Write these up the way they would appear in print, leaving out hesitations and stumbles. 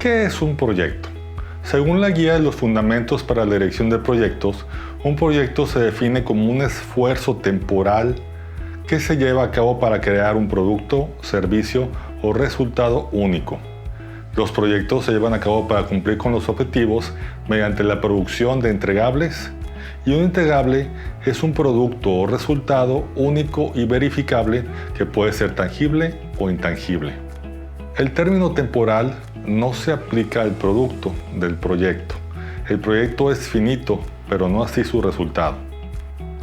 ¿Qué es un proyecto? Según la guía de los fundamentos para la dirección de proyectos, un proyecto se define como un esfuerzo temporal que se lleva a cabo para crear un producto, servicio o resultado único. Los proyectos se llevan a cabo para cumplir con los objetivos mediante la producción de entregables, y un entregable es un producto o resultado único y verificable que puede ser tangible o intangible. El término temporal no se aplica al producto del proyecto. El proyecto es finito, pero no así su resultado.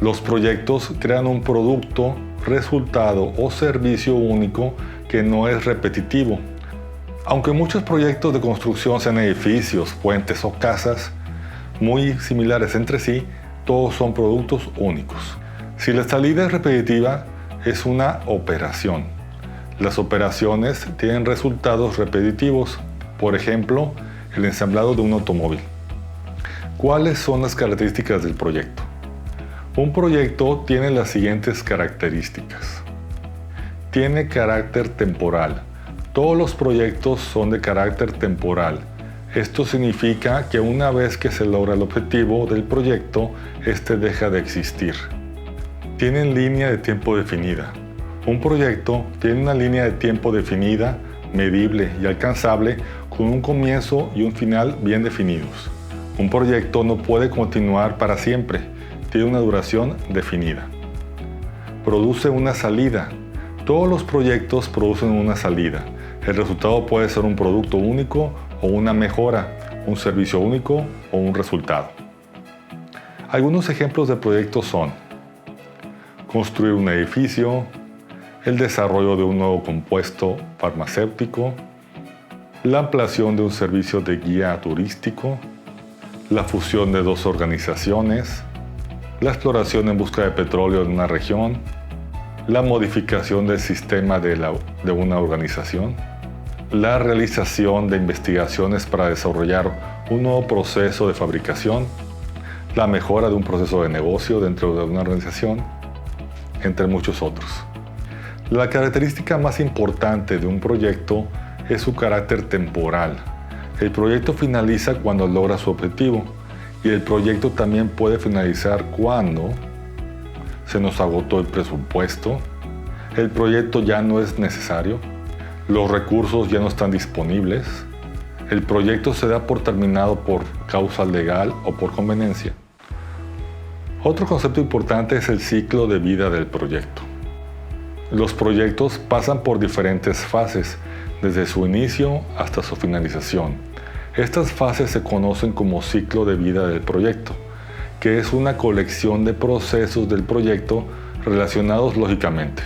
Los proyectos crean un producto, resultado o servicio único que no es repetitivo. Aunque muchos proyectos de construcción sean edificios, puentes o casas muy similares entre sí, todos son productos únicos. Si la salida es repetitiva, es una operación. Las operaciones tienen resultados repetitivos, por ejemplo, el ensamblado de un automóvil. ¿Cuáles son las características del proyecto? Un proyecto tiene las siguientes características. Tiene carácter temporal. Todos los proyectos son de carácter temporal. Esto significa que una vez que se logra el objetivo del proyecto, este deja de existir. Tienen línea de tiempo definida. Un proyecto tiene una línea de tiempo definida, medible y alcanzable, con un comienzo y un final bien definidos. Un proyecto no puede continuar para siempre, tiene una duración definida. Produce una salida. Todos los proyectos producen una salida. El resultado puede ser un producto único o una mejora, un servicio único o un resultado. Algunos ejemplos de proyectos son construir un edificio, el desarrollo de un nuevo compuesto farmacéutico, la ampliación de un servicio de guía turístico, la fusión de dos organizaciones, la exploración en busca de petróleo en una región, la modificación del sistema de una organización, la realización de investigaciones para desarrollar un nuevo proceso de fabricación, la mejora de un proceso de negocio dentro de una organización, entre muchos otros. La característica más importante de un proyecto es su carácter temporal. El proyecto finaliza cuando logra su objetivo, y el proyecto también puede finalizar cuando se nos agotó el presupuesto, el proyecto ya no es necesario, los recursos ya no están disponibles, el proyecto se da por terminado por causa legal o por conveniencia. Otro concepto importante es el ciclo de vida del proyecto. Los proyectos pasan por diferentes fases, desde su inicio hasta su finalización. Estas fases se conocen como ciclo de vida del proyecto, que es una colección de procesos del proyecto relacionados lógicamente.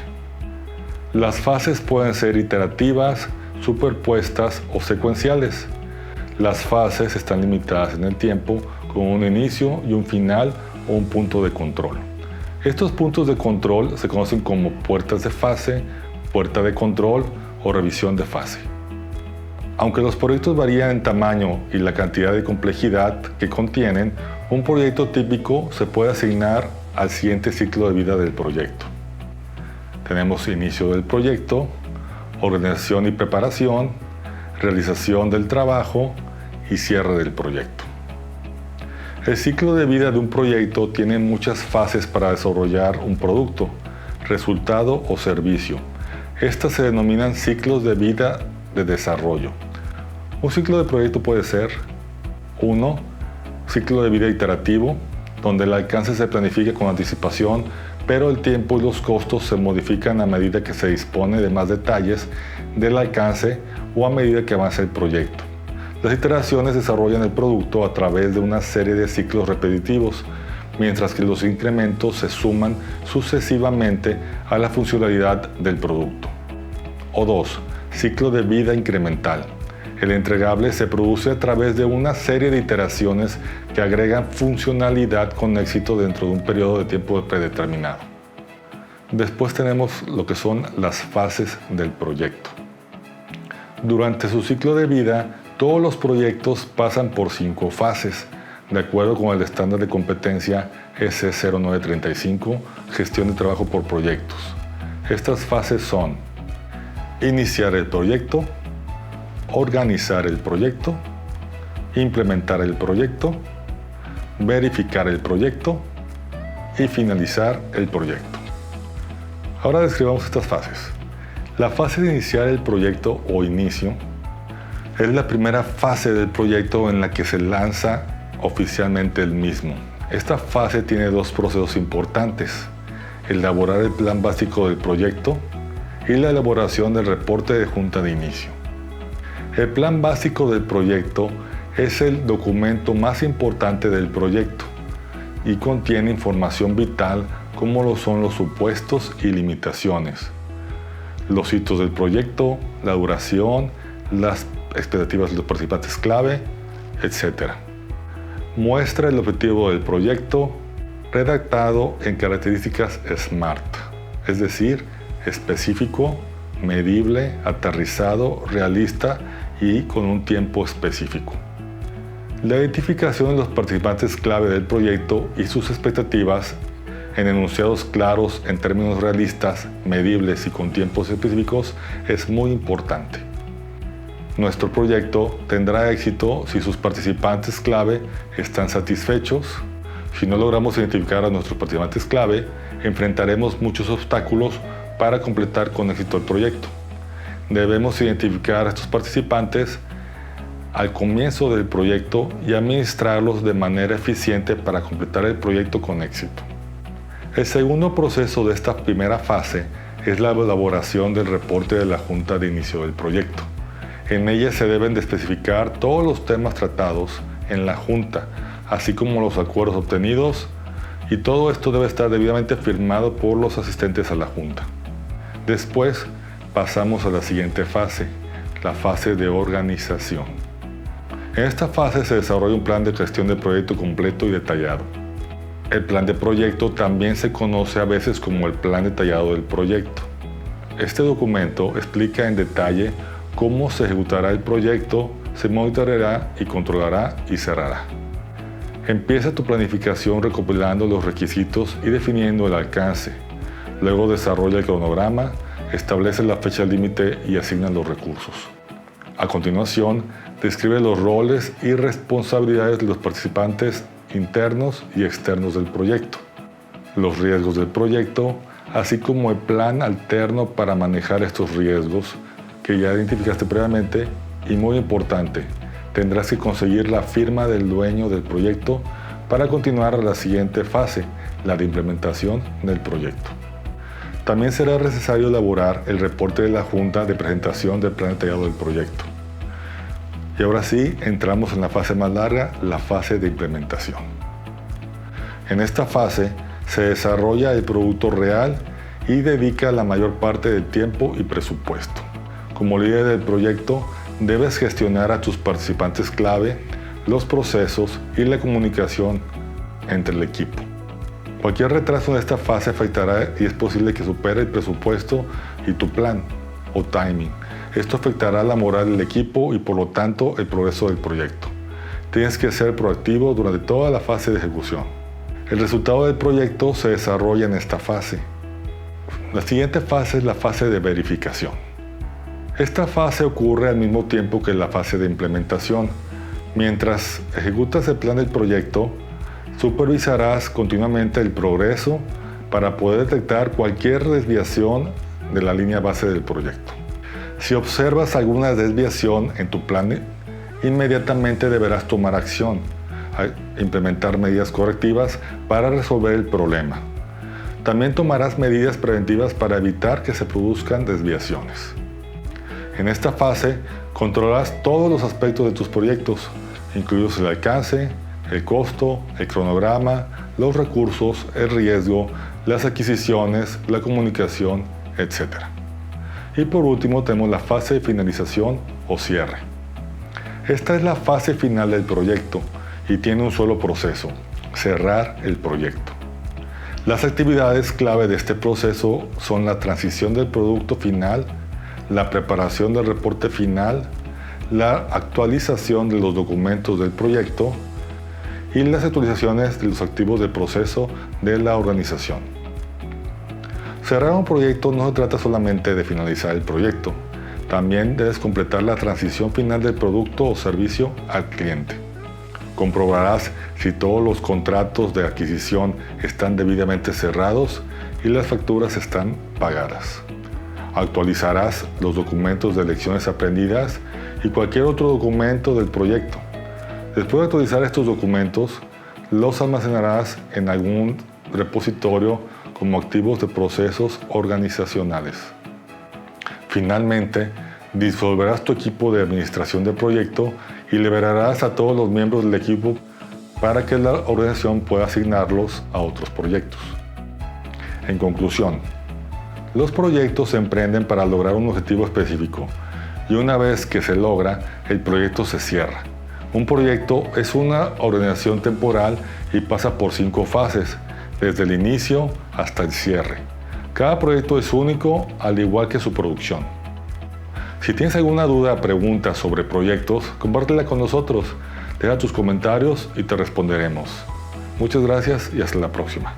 Las fases pueden ser iterativas, superpuestas o secuenciales. Las fases están limitadas en el tiempo con un inicio y un final o un punto de control. Estos puntos de control se conocen como puertas de fase, puerta de control o revisión de fase. Aunque los proyectos varían en tamaño y la cantidad de complejidad que contienen, un proyecto típico se puede asignar al siguiente ciclo de vida del proyecto. Tenemos inicio del proyecto, organización y preparación, realización del trabajo y cierre del proyecto. El ciclo de vida de un proyecto tiene muchas fases para desarrollar un producto, resultado o servicio. Estas se denominan ciclos de vida de desarrollo. Un ciclo de proyecto puede ser 1. Ciclo de vida iterativo, donde el alcance se planifica con anticipación, pero el tiempo y los costos se modifican a medida que se dispone de más detalles del alcance o a medida que avanza el proyecto. Las iteraciones desarrollan el producto a través de una serie de ciclos repetitivos, mientras que los incrementos se suman sucesivamente a la funcionalidad del producto. O 2. Ciclo de vida incremental. El entregable se produce a través de una serie de iteraciones que agregan funcionalidad con éxito dentro de un periodo de tiempo predeterminado. Después tenemos lo que son las fases del proyecto. Durante su ciclo de vida, todos los proyectos pasan por 5 fases, de acuerdo con el estándar de competencia S0935, gestión de trabajo por proyectos. Estas fases son: iniciar el proyecto, organizar el proyecto, implementar el proyecto, verificar el proyecto y finalizar el proyecto. Ahora describamos estas fases. La fase de iniciar el proyecto o inicio es la primera fase del proyecto en la que se lanza oficialmente el mismo. Esta fase tiene dos procesos importantes: elaborar el plan básico del proyecto y la elaboración del reporte de junta de inicio. El plan básico del proyecto es el documento más importante del proyecto y contiene información vital como lo son los supuestos y limitaciones, los hitos del proyecto, la duración, las expectativas de los participantes clave, etc. Muestra el objetivo del proyecto redactado en características SMART, es decir, específico, medible, aterrizado, realista y con un tiempo específico. La identificación de los participantes clave del proyecto y sus expectativas en enunciados claros en términos realistas, medibles y con tiempos específicos es muy importante. Nuestro proyecto tendrá éxito si sus participantes clave están satisfechos. Si no logramos identificar a nuestros participantes clave, enfrentaremos muchos obstáculos para completar con éxito el proyecto. Debemos identificar a estos participantes al comienzo del proyecto y administrarlos de manera eficiente para completar el proyecto con éxito. El segundo proceso de esta primera fase es la elaboración del reporte de la junta de inicio del proyecto. En ella se deben de especificar todos los temas tratados en la junta, así como los acuerdos obtenidos, y todo esto debe estar debidamente firmado por los asistentes a la junta. Después pasamos a la siguiente fase, la fase de organización. En esta fase se desarrolla un plan de gestión de proyecto completo y detallado. El plan de proyecto también se conoce a veces como el plan detallado del proyecto. Este documento explica en detalle cómo se ejecutará el proyecto, se monitoreará y controlará y cerrará. Empieza tu planificación recopilando los requisitos y definiendo el alcance. Luego desarrolla el cronograma, establece la fecha límite y asigna los recursos. A continuación, describe los roles y responsabilidades de los participantes internos y externos del proyecto, los riesgos del proyecto, así como el plan alterno para manejar estos riesgos que ya identificaste previamente, y muy importante, tendrás que conseguir la firma del dueño del proyecto para continuar a la siguiente fase, la de implementación del proyecto. También será necesario elaborar el reporte de la junta de presentación del plan detallado del proyecto. Y ahora sí, entramos en la fase más larga, la fase de implementación. En esta fase se desarrolla el producto real y dedica la mayor parte del tiempo y presupuesto. Como líder del proyecto, debes gestionar a tus participantes clave, los procesos y la comunicación entre el equipo. Cualquier retraso en esta fase afectará y es posible que supere el presupuesto y tu plan o timing. Esto afectará la moral del equipo y por lo tanto el progreso del proyecto. Tienes que ser proactivo durante toda la fase de ejecución. El resultado del proyecto se desarrolla en esta fase. La siguiente fase es la fase de verificación. Esta fase ocurre al mismo tiempo que la fase de implementación. Mientras ejecutas el plan del proyecto, supervisarás continuamente el progreso para poder detectar cualquier desviación de la línea base del proyecto. Si observas alguna desviación en tu plan, inmediatamente deberás tomar acción, implementar medidas correctivas para resolver el problema. También tomarás medidas preventivas para evitar que se produzcan desviaciones. En esta fase, controlarás todos los aspectos de tus proyectos, incluidos el alcance, el costo, el cronograma, los recursos, el riesgo, las adquisiciones, la comunicación, etc. Y por último tenemos la fase de finalización o cierre. Esta es la fase final del proyecto y tiene un solo proceso: cerrar el proyecto. Las actividades clave de este proceso son la transición del producto final, la preparación del reporte final, la actualización de los documentos del proyecto y las actualizaciones de los activos del proceso de la organización. Cerrar un proyecto no se trata solamente de finalizar el proyecto, También debes completar la transición final del producto o servicio al cliente. Comprobarás si todos los contratos de adquisición están debidamente cerrados y las facturas están pagadas. Actualizarás los documentos de lecciones aprendidas y cualquier otro documento del proyecto. Después de actualizar estos documentos, los almacenarás en algún repositorio como activos de procesos organizacionales. Finalmente, disolverás tu equipo de administración del proyecto y liberarás a todos los miembros del equipo para que la organización pueda asignarlos a otros proyectos. En conclusión, los proyectos se emprenden para lograr un objetivo específico y una vez que se logra, el proyecto se cierra. Un proyecto es una organización temporal y pasa por 5 fases, desde el inicio hasta el cierre. Cada proyecto es único, al igual que su producción. Si tienes alguna duda o pregunta sobre proyectos, compártela con nosotros. Deja tus comentarios y te responderemos. Muchas gracias y hasta la próxima.